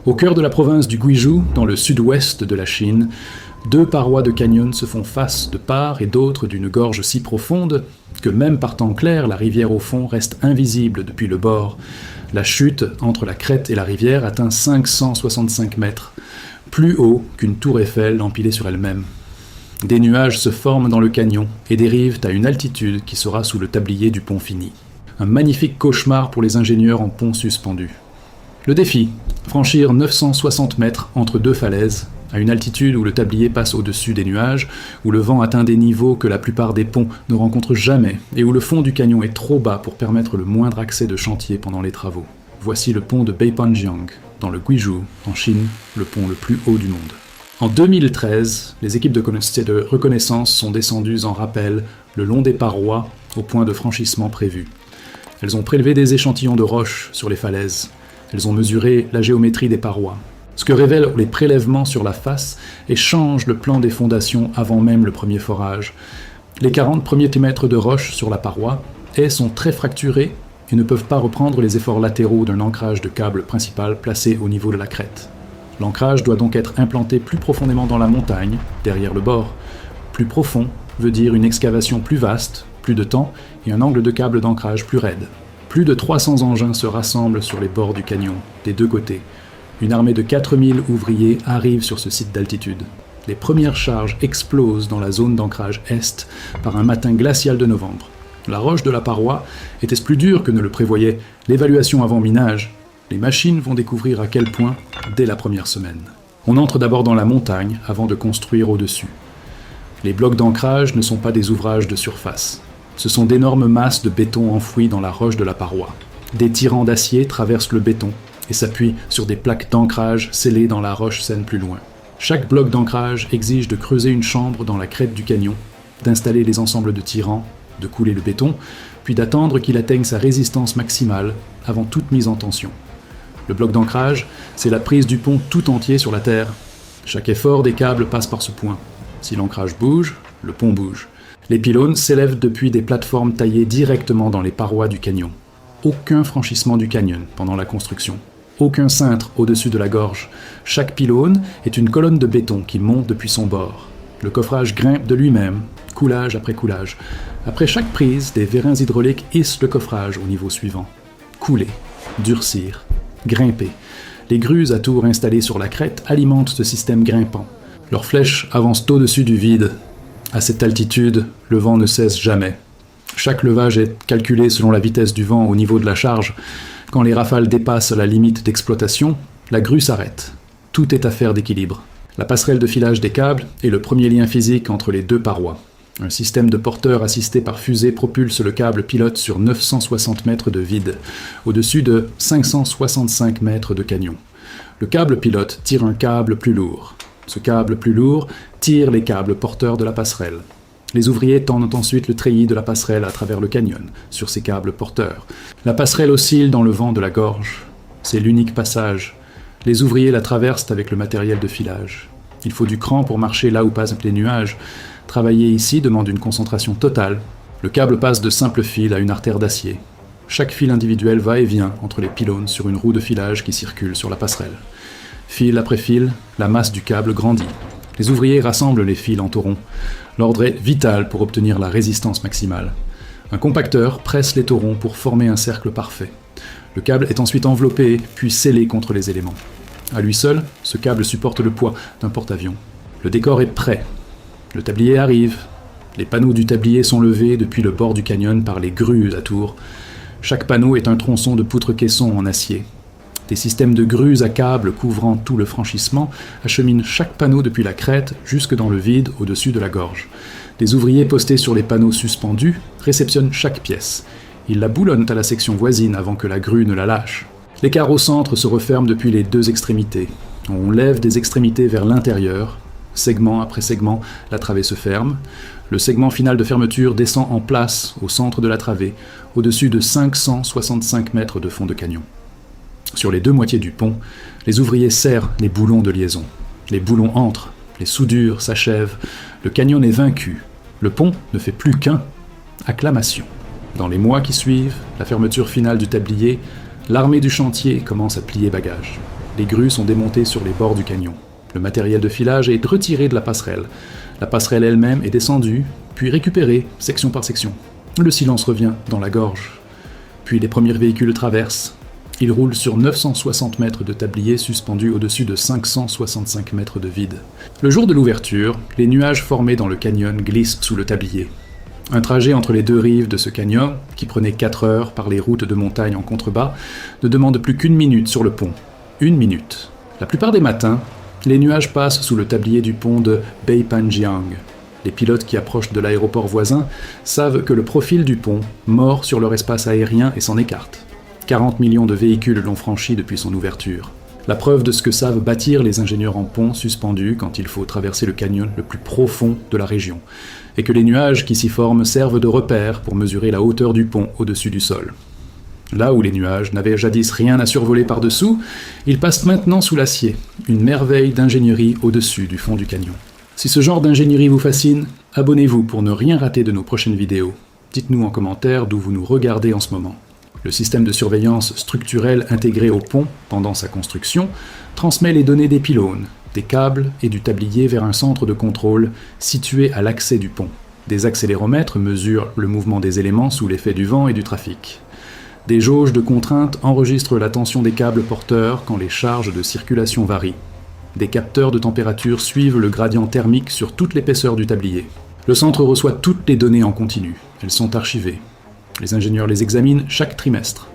Au cœur de la province du Guizhou, dans le sud-ouest de la Chine, deux parois de canyon se font face de part et d'autre d'une gorge si profonde que même par temps clair, la rivière au fond reste invisible depuis le bord. La chute entre la crête et la rivière atteint 565 mètres, plus haut qu'une tour Eiffel empilée sur elle-même. Des nuages se forment dans le canyon et dérivent à une altitude qui sera sous le tablier du pont fini. Un magnifique cauchemar pour les ingénieurs en pont suspendu. Le défi, franchir 960 mètres entre deux falaises, à une altitude où le tablier passe au-dessus des nuages, où le vent atteint des niveaux que la plupart des ponts ne rencontrent jamais, et où le fond du canyon est trop bas pour permettre le moindre accès de chantier pendant les travaux. Voici le pont de Beipanjiang, dans le Guizhou, en Chine, le pont le plus haut du monde. En 2013, les équipes de reconnaissance sont descendues en rappel le long des parois au point de franchissement prévu. Elles ont prélevé des échantillons de roches sur les falaises. Elles ont mesuré la géométrie des parois. Ce que révèlent les prélèvements sur la face et changent le plan des fondations avant même le premier forage. Les 40 premiers mètres de roche sur la paroi sont très fracturés et ne peuvent pas reprendre les efforts latéraux d'un ancrage de câble principal placé au niveau de la crête. L'ancrage doit donc être implanté plus profondément dans la montagne, derrière le bord. Plus profond veut dire une excavation plus vaste, plus de temps et un angle de câble d'ancrage plus raide. Plus de 300 engins se rassemblent sur les bords du canyon, des deux côtés. Une armée de 4000 ouvriers arrive sur ce site d'altitude. Les premières charges explosent dans la zone d'ancrage est par un matin glacial de novembre. La roche de la paroi était-ce plus dure que ne le prévoyait l'évaluation avant minage? Les machines vont découvrir à quel point dès la première semaine. On entre d'abord dans la montagne avant de construire au-dessus. Les blocs d'ancrage ne sont pas des ouvrages de surface. Ce sont d'énormes masses de béton enfouies dans la roche de la paroi. Des tirants d'acier traversent le béton et s'appuient sur des plaques d'ancrage scellées dans la roche saine plus loin. Chaque bloc d'ancrage exige de creuser une chambre dans la crête du canyon, d'installer les ensembles de tirants, de couler le béton, puis d'attendre qu'il atteigne sa résistance maximale avant toute mise en tension. Le bloc d'ancrage, c'est la prise du pont tout entier sur la terre. Chaque effort des câbles passe par ce point. Si l'ancrage bouge, le pont bouge. Les pylônes s'élèvent depuis des plateformes taillées directement dans les parois du canyon. Aucun franchissement du canyon pendant la construction. Aucun cintre au-dessus de la gorge. Chaque pylône est une colonne de béton qui monte depuis son bord. Le coffrage grimpe de lui-même, coulage après coulage. Après chaque prise, des vérins hydrauliques hissent le coffrage au niveau suivant. Couler, durcir, grimper. Les grues à tours installées sur la crête alimentent ce système grimpant. Leurs flèches avancent au-dessus du vide. À cette altitude, le vent ne cesse jamais. Chaque levage est calculé selon la vitesse du vent au niveau de la charge. Quand les rafales dépassent la limite d'exploitation, la grue s'arrête. Tout est affaire d'équilibre. La passerelle de filage des câbles est le premier lien physique entre les deux parois. Un système de porteurs assisté par fusée propulse le câble pilote sur 960 mètres de vide, au-dessus de 565 mètres de canyon. Le câble pilote tire un câble plus lourd. Ce câble plus lourd tire les câbles porteurs de la passerelle. Les ouvriers tendent ensuite le treillis de la passerelle à travers le canyon, sur ces câbles porteurs. La passerelle oscille dans le vent de la gorge. C'est l'unique passage. Les ouvriers la traversent avec le matériel de filage. Il faut du cran pour marcher là où passent les nuages. Travailler ici demande une concentration totale. Le câble passe de simples fils à une artère d'acier. Chaque fil individuel va et vient entre les pylônes sur une roue de filage qui circule sur la passerelle. Fil après fil, la masse du câble grandit. Les ouvriers rassemblent les fils en taurons. L'ordre est vital pour obtenir la résistance maximale. Un compacteur presse les taurons pour former un cercle parfait. Le câble est ensuite enveloppé, puis scellé contre les éléments. À lui seul, ce câble supporte le poids d'un porte-avions. Le décor est prêt. Le tablier arrive. Les panneaux du tablier sont levés depuis le bord du canyon par les grues à tours. Chaque panneau est un tronçon de poutre-caisson en acier. Des systèmes de grues à câbles couvrant tout le franchissement acheminent chaque panneau depuis la crête jusque dans le vide au-dessus de la gorge. Des ouvriers postés sur les panneaux suspendus réceptionnent chaque pièce. Ils la boulonnent à la section voisine avant que la grue ne la lâche. Les carreaux centres se referment depuis les deux extrémités. On lève des extrémités vers l'intérieur. Segment après segment, la travée se ferme. Le segment final de fermeture descend en place au centre de la travée, au-dessus de 565 mètres de fond de canyon. Sur les deux moitiés du pont, les ouvriers serrent les boulons de liaison. Les boulons entrent, les soudures s'achèvent, le canyon est vaincu. Le pont ne fait plus qu'un. Acclamation. Dans les mois qui suivent, la fermeture finale du tablier, l'armée du chantier commence à plier bagages. Les grues sont démontées sur les bords du canyon. Le matériel de filage est retiré de la passerelle. La passerelle elle-même est descendue, puis récupérée, section par section. Le silence revient dans la gorge. Puis les premiers véhicules traversent. Ils roulent sur 960 mètres de tablier suspendus au-dessus de 565 mètres de vide. Le jour de l'ouverture, les nuages formés dans le canyon glissent sous le tablier. Un trajet entre les deux rives de ce canyon, qui prenait 4 heures par les routes de montagne en contrebas, ne demande plus qu'1 minute sur le pont. 1 minute. La plupart des matins, les nuages passent sous le tablier du pont de Beipanjiang. Les pilotes qui approchent de l'aéroport voisin savent que le profil du pont mord sur leur espace aérien et s'en écarte. 40 millions de véhicules l'ont franchi depuis son ouverture. La preuve de ce que savent bâtir les ingénieurs en pont suspendus quand il faut traverser le canyon le plus profond de la région, et que les nuages qui s'y forment servent de repère pour mesurer la hauteur du pont au-dessus du sol. Là où les nuages n'avaient jadis rien à survoler par-dessous, ils passent maintenant sous l'acier, une merveille d'ingénierie au-dessus du fond du canyon. Si ce genre d'ingénierie vous fascine, abonnez-vous pour ne rien rater de nos prochaines vidéos. Dites-nous en commentaire d'où vous nous regardez en ce moment. Le système de surveillance structurelle intégré au pont pendant sa construction transmet les données des pylônes, des câbles et du tablier vers un centre de contrôle situé à l'accès du pont. Des accéléromètres mesurent le mouvement des éléments sous l'effet du vent et du trafic. Des jauges de contrainte enregistrent la tension des câbles porteurs quand les charges de circulation varient. Des capteurs de température suivent le gradient thermique sur toute l'épaisseur du tablier. Le centre reçoit toutes les données en continu. Elles sont archivées. Les ingénieurs les examinent chaque trimestre.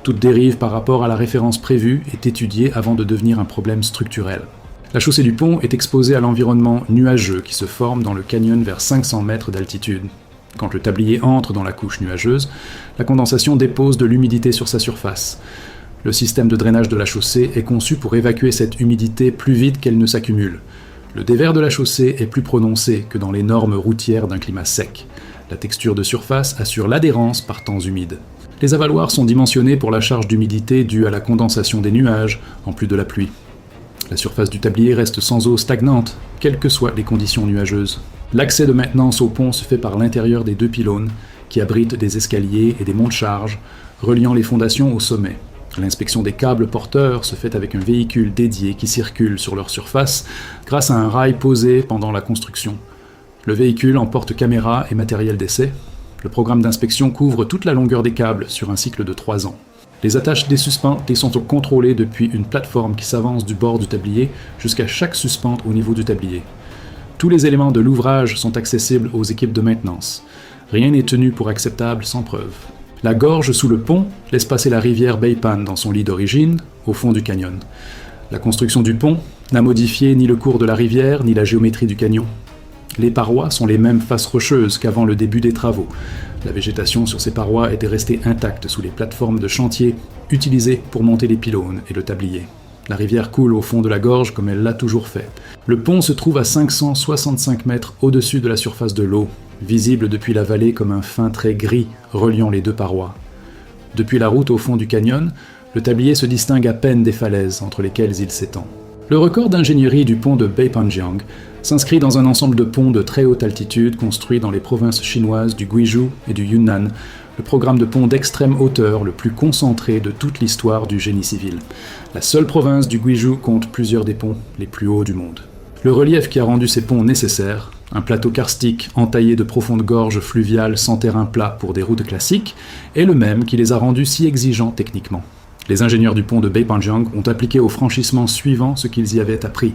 Toute dérive par rapport à la référence prévue est étudiée avant de devenir un problème structurel. La chaussée du pont est exposée à l'environnement nuageux qui se forme dans le canyon vers 500 mètres d'altitude. Quand le tablier entre dans la couche nuageuse, la condensation dépose de l'humidité sur sa surface. Le système de drainage de la chaussée est conçu pour évacuer cette humidité plus vite qu'elle ne s'accumule. Le dévers de la chaussée est plus prononcé que dans les normes routières d'un climat sec. La texture de surface assure l'adhérence par temps humides. Les avaloirs sont dimensionnés pour la charge d'humidité due à la condensation des nuages, en plus de la pluie. La surface du tablier reste sans eau stagnante, quelles que soient les conditions nuageuses. L'accès de maintenance au pont se fait par l'intérieur des 2 pylônes, qui abritent des escaliers et des monts de charge, reliant les fondations au sommet. L'inspection des câbles porteurs se fait avec un véhicule dédié qui circule sur leur surface grâce à un rail posé pendant la construction. Le véhicule emporte caméra et matériel d'essai. Le programme d'inspection couvre toute la longueur des câbles sur un cycle de 3 ans. Les attaches des suspentes sont contrôlées depuis une plateforme qui s'avance du bord du tablier jusqu'à chaque suspente au niveau du tablier. Tous les éléments de l'ouvrage sont accessibles aux équipes de maintenance. Rien n'est tenu pour acceptable sans preuve. La gorge sous le pont laisse passer la rivière Beipan dans son lit d'origine, au fond du canyon. La construction du pont n'a modifié ni le cours de la rivière ni la géométrie du canyon. Les parois sont les mêmes faces rocheuses qu'avant le début des travaux. La végétation sur ces parois était restée intacte sous les plateformes de chantier utilisées pour monter les pylônes et le tablier. La rivière coule au fond de la gorge comme elle l'a toujours fait. Le pont se trouve à 565 mètres au-dessus de la surface de l'eau, visible depuis la vallée comme un fin trait gris reliant les 2 parois. Depuis la route au fond du canyon, le tablier se distingue à peine des falaises entre lesquelles il s'étend. Le record d'ingénierie du pont de Beipanjiang s'inscrit dans un ensemble de ponts de très haute altitude construits dans les provinces chinoises du Guizhou et du Yunnan, le programme de ponts d'extrême hauteur le plus concentré de toute l'histoire du génie civil. La seule province du Guizhou compte plusieurs des ponts les plus hauts du monde. Le relief qui a rendu ces ponts nécessaires, un plateau karstique entaillé de profondes gorges fluviales sans terrain plat pour des routes classiques, est le même qui les a rendus si exigeants techniquement. Les ingénieurs du pont de Beipanjiang ont appliqué au franchissement suivant ce qu'ils y avaient appris.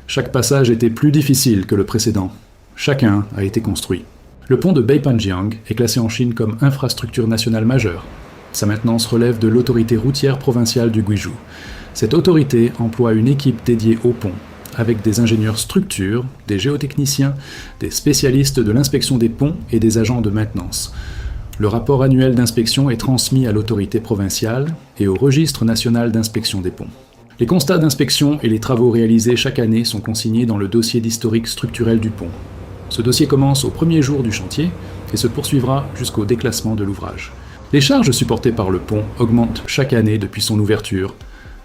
Chaque passage était plus difficile que le précédent. Chacun a été construit. Le pont de Beipanjiang est classé en Chine comme infrastructure nationale majeure. Sa maintenance relève de l'autorité routière provinciale du Guizhou. Cette autorité emploie une équipe dédiée au pont, avec des ingénieurs structures, des géotechniciens, des spécialistes de l'inspection des ponts et des agents de maintenance. Le rapport annuel d'inspection est transmis à l'autorité provinciale et au registre national d'inspection des ponts. Les constats d'inspection et les travaux réalisés chaque année sont consignés dans le dossier d'historique structurel du pont. Ce dossier commence au premier jour du chantier et se poursuivra jusqu'au déclassement de l'ouvrage. Les charges supportées par le pont augmentent chaque année depuis son ouverture,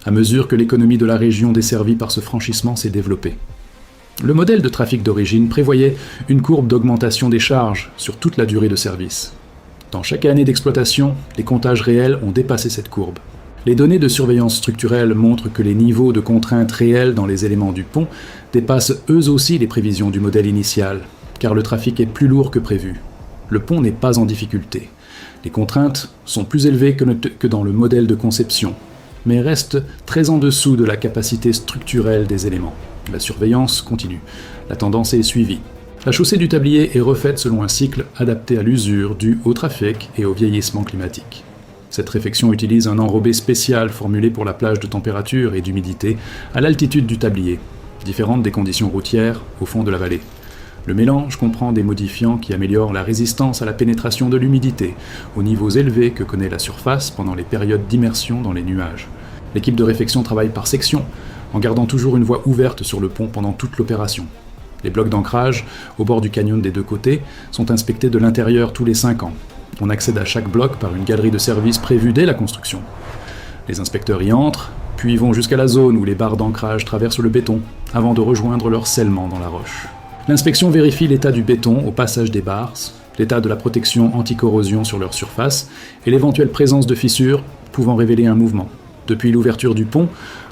à mesure que l'économie de la région desservie par ce franchissement s'est développée. Le modèle de trafic d'origine prévoyait une courbe d'augmentation des charges sur toute la durée de service. Dans chaque année d'exploitation, les comptages réels ont dépassé cette courbe. Les données de surveillance structurelle montrent que les niveaux de contraintes réels dans les éléments du pont dépassent eux aussi les prévisions du modèle initial, car le trafic est plus lourd que prévu. Le pont n'est pas en difficulté. Les contraintes sont plus élevées que dans le modèle de conception, mais restent très en dessous de la capacité structurelle des éléments. La surveillance continue. La tendance est suivie. La chaussée du tablier est refaite selon un cycle adapté à l'usure due au trafic et au vieillissement climatique. Cette réfection utilise un enrobé spécial formulé pour la plage de température et d'humidité à l'altitude du tablier, différente des conditions routières au fond de la vallée. Le mélange comprend des modifiants qui améliorent la résistance à la pénétration de l'humidité, aux niveaux élevés que connaît la surface pendant les périodes d'immersion dans les nuages. L'équipe de réfection travaille par section, en gardant toujours une voie ouverte sur le pont pendant toute l'opération. Les blocs d'ancrage, au bord du canyon des deux côtés, sont inspectés de l'intérieur tous les 5 ans. On accède à chaque bloc par une galerie de service prévue dès la construction. Les inspecteurs y entrent, puis vont jusqu'à la zone où les barres d'ancrage traversent le béton, avant de rejoindre leur scellement dans la roche. L'inspection vérifie l'état du béton au passage des barres, l'état de la protection anti-corrosion sur leur surface et l'éventuelle présence de fissures pouvant révéler un mouvement. Depuis l'ouverture du pont,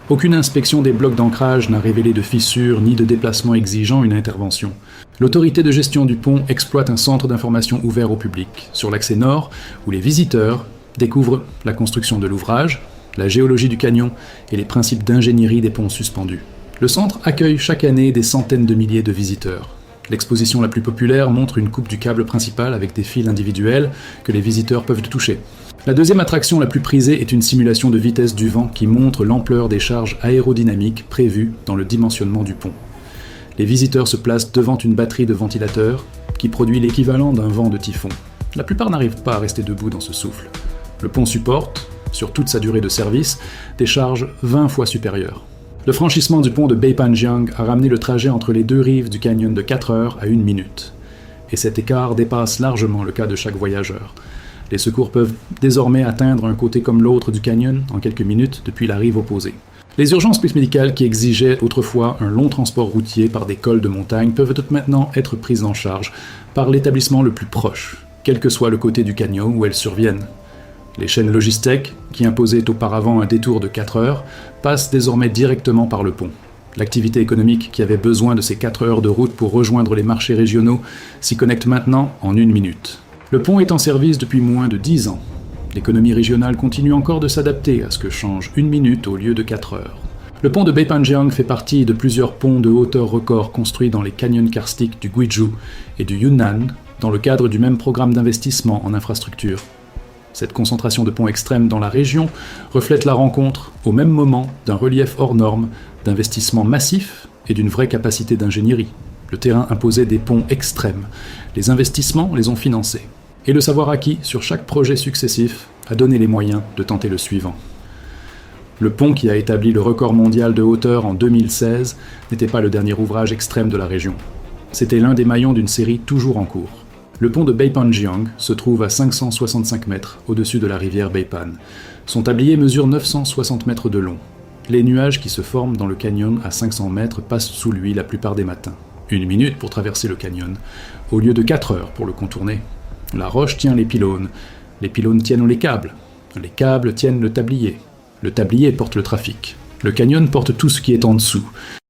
aucune inspection des blocs d'ancrage n'a révélé de fissures ni de déplacement exigeant une intervention. L'autorité de gestion du pont exploite un centre d'information ouvert au public, sur l'accès nord, où les visiteurs découvrent la construction de l'ouvrage, la géologie du canyon et les principes d'ingénierie des ponts suspendus. Le centre accueille chaque année des centaines de milliers de visiteurs. L'exposition la plus populaire montre une coupe du câble principal avec des fils individuels que les visiteurs peuvent toucher. La deuxième attraction la plus prisée est une simulation de vitesse du vent qui montre l'ampleur des charges aérodynamiques prévues dans le dimensionnement du pont. Les visiteurs se placent devant une batterie de ventilateurs qui produit l'équivalent d'un vent de typhon. La plupart n'arrivent pas à rester debout dans ce souffle. Le pont supporte, sur toute sa durée de service, des charges 20 fois supérieures. Le franchissement du pont de Beipanjiang a ramené le trajet entre les deux rives du canyon de 4 heures à 1 minute. Et cet écart dépasse largement le cas de chaque voyageur. Les secours peuvent désormais atteindre un côté comme l'autre du canyon en quelques minutes depuis la rive opposée. Les urgences médicales qui exigeaient autrefois un long transport routier par des cols de montagne peuvent maintenant être prises en charge par l'établissement le plus proche, quel que soit le côté du canyon où elles surviennent. Les chaînes logistiques, qui imposaient auparavant un détour de 4 heures, passent désormais directement par le pont. L'activité économique qui avait besoin de ces 4 heures de route pour rejoindre les marchés régionaux s'y connecte maintenant en 1 minute. Le pont est en service depuis moins de 10 ans. L'économie régionale continue encore de s'adapter à ce que change 1 minute au lieu de 4 heures. Le pont de Beipanjiang fait partie de plusieurs ponts de hauteur record construits dans les canyons karstiques du Guizhou et du Yunnan dans le cadre du même programme d'investissement en infrastructure. Cette concentration de ponts extrêmes dans la région reflète la rencontre, au même moment, d'un relief hors norme, d'investissements massifs et d'une vraie capacité d'ingénierie. Le terrain imposait des ponts extrêmes. Les investissements les ont financés. Et le savoir acquis sur chaque projet successif a donné les moyens de tenter le suivant. Le pont qui a établi le record mondial de hauteur en 2016 n'était pas le dernier ouvrage extrême de la région. C'était l'un des maillons d'une série toujours en cours. Le pont de Beipanjiang se trouve à 565 mètres au-dessus de la rivière Beipan. Son tablier mesure 960 mètres de long. Les nuages qui se forment dans le canyon à 500 mètres passent sous lui la plupart des matins. 1 minute pour traverser le canyon, au lieu de 4 heures pour le contourner. La roche tient les pylônes tiennent les câbles tiennent le tablier porte le trafic. Le canyon porte tout ce qui est en dessous.